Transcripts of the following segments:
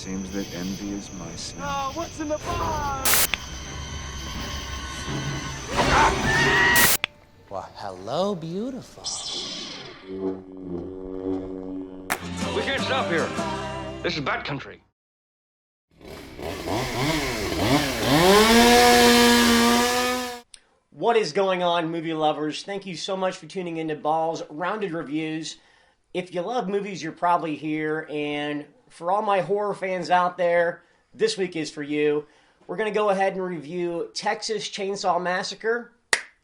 seems that envy is my sin. Oh, what's in the box? Well, hello, beautiful. We can't stop here. This is bad country. What is going on, movie lovers? Thank you so much for tuning into Ball's Rounded Reviews. If you love movies, you're probably here. And for all my horror fans out there, this week is for you. We're going to go ahead and review Texas Chainsaw Massacre.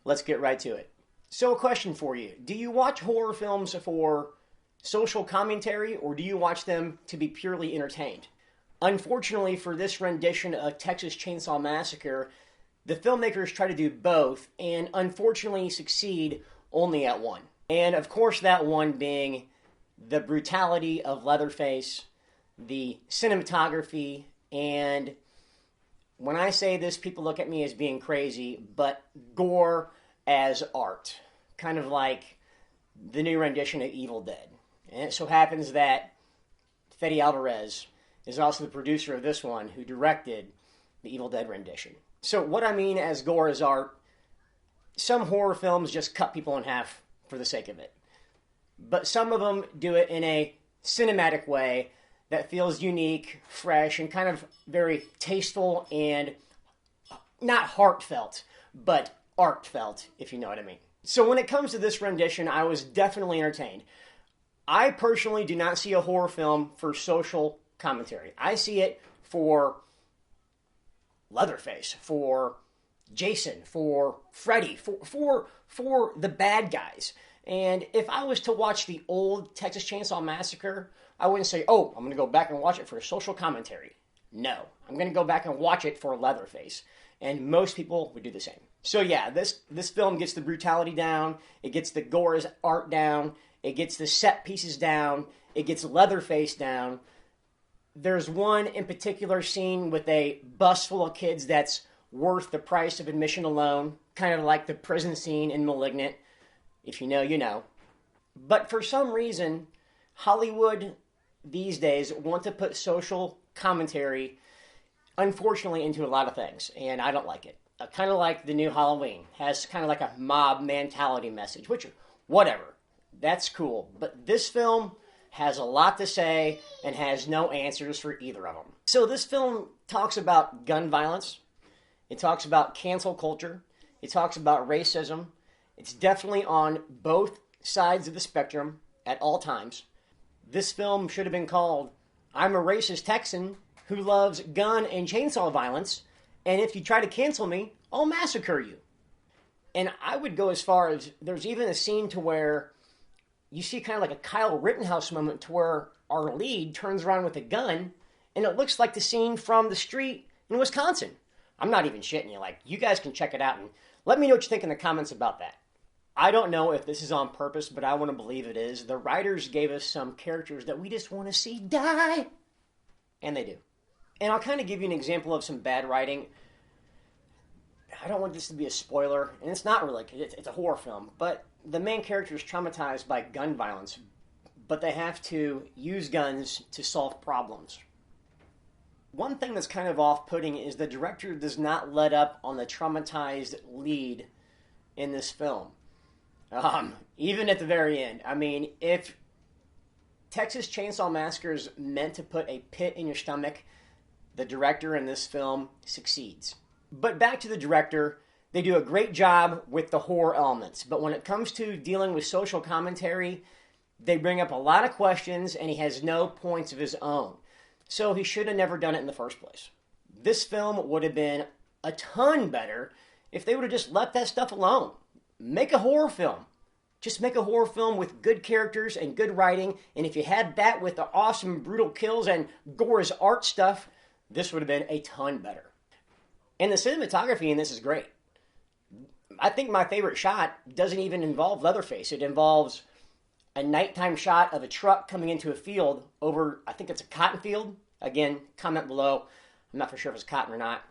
Let's get right to it. So a question for you. Do you watch horror films for social commentary, or do you watch them to be purely entertained? Unfortunately, for this rendition of Texas Chainsaw Massacre, the filmmakers try to do both, and unfortunately succeed only at one. And of course that one being the brutality of Leatherface, the cinematography, and when I say this, people look at me as being crazy, but gore as art. Kind of like the new rendition of Evil Dead. And it so happens that Fede Alvarez is also the producer of this one, who directed the Evil Dead rendition. So what I mean as gore as art, some horror films just cut people in half for the sake of it. But some of them do it in a cinematic way that feels unique, fresh, and kind of very tasteful and not heartfelt, but artfelt, if you know what I mean. So when it comes to this rendition, I was definitely entertained. I personally do not see a horror film for social commentary. I see it for Leatherface, for Jason, for Freddy, for the bad guys. And if I was to watch the old Texas Chainsaw Massacre, I wouldn't say, oh, I'm going to go back and watch it for social commentary. No, I'm going to go back and watch it for Leatherface. And most people would do the same. So yeah, this film gets the brutality down, it gets the gore as art down, it gets the set pieces down, it gets Leatherface down. There's one in particular scene with a bus full of kids that's worth the price of admission alone, kind of like the prison scene in *Malignant*. If you know, you know. But for some reason, Hollywood these days want to put social commentary, unfortunately, into a lot of things, and I don't like it. Kind of like the new Halloween, has kind of like a mob mentality message, which, whatever, that's cool. But this film has a lot to say and has no answers for either of them. So this film talks about gun violence. It talks about cancel culture. It talks about racism. It's definitely on both sides of the spectrum at all times. This film should have been called I'm a Racist Texan Who Loves Gun and Chainsaw Violence, and if you try to cancel me, I'll massacre you. And I would go as far as there's even a scene to where you see kind of like a Kyle Rittenhouse moment to where our lead turns around with a gun, and it looks like the scene from The Street in Wisconsin. I'm not even shitting you. Like, you guys can check it out and let me know what you think in the comments about that. I don't know if this is on purpose, but I want to believe it is. The writers gave us some characters that we just want to see die. And they do. And I'll kind of give you an example of some bad writing. I don't want this to be a spoiler, and it's not really, it's a horror film, but the main character is traumatized by gun violence, but they have to use guns to solve problems. One thing that's kind of off-putting is the director does not let up on the traumatized lead in this film. Even at the very end. I mean, if Texas Chainsaw Massacre is meant to put a pit in your stomach, the director in this film succeeds. But back to the director, they do a great job with the horror elements. But when it comes to dealing with social commentary, they bring up a lot of questions, and he has no points of his own. So he should have never done it in the first place. This film would have been a ton better if they would have just let that stuff alone. Make a horror film. Just make a horror film with good characters and good writing, and if you had that with the awesome brutal kills and gore as art stuff, this would have been a ton better. And the cinematography in this is great. I think my favorite shot doesn't even involve Leatherface. It involves a nighttime shot of a truck coming into a field over, I think it's a cotton field. Again, comment below. I'm not for sure if it's cotton or not.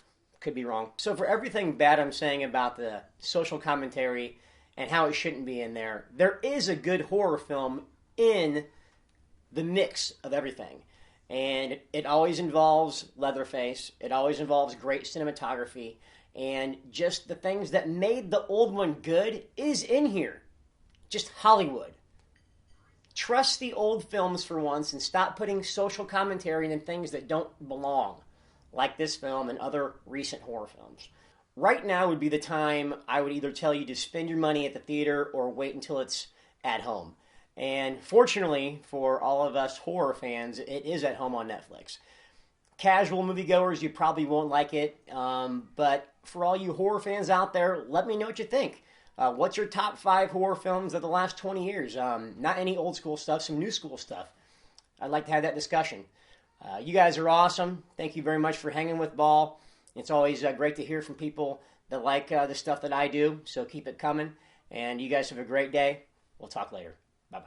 Could be wrong. So for everything bad I'm saying about the social commentary and how it shouldn't be in there is a good horror film in the mix of everything. And it always involves Leatherface. It always involves great cinematography. And just the things that made the old one good is in here. Just Hollywood. Trust the old films for once and stop putting social commentary in things that don't belong, like this film and other recent horror films. Right now would be the time I would either tell you to spend your money at the theater or wait until it's at home. And fortunately for all of us horror fans, it is at home on Netflix. Casual moviegoers, you probably won't like it, but for all you horror fans out there, let me know what you think. What's your top 5 horror films of the last 20 years? Not any old school stuff, some new school stuff. I'd like to have that discussion. You guys are awesome. Thank you very much for hanging with Ball. It's always great to hear from people that like the stuff that I do, so keep it coming. And you guys have a great day. We'll talk later.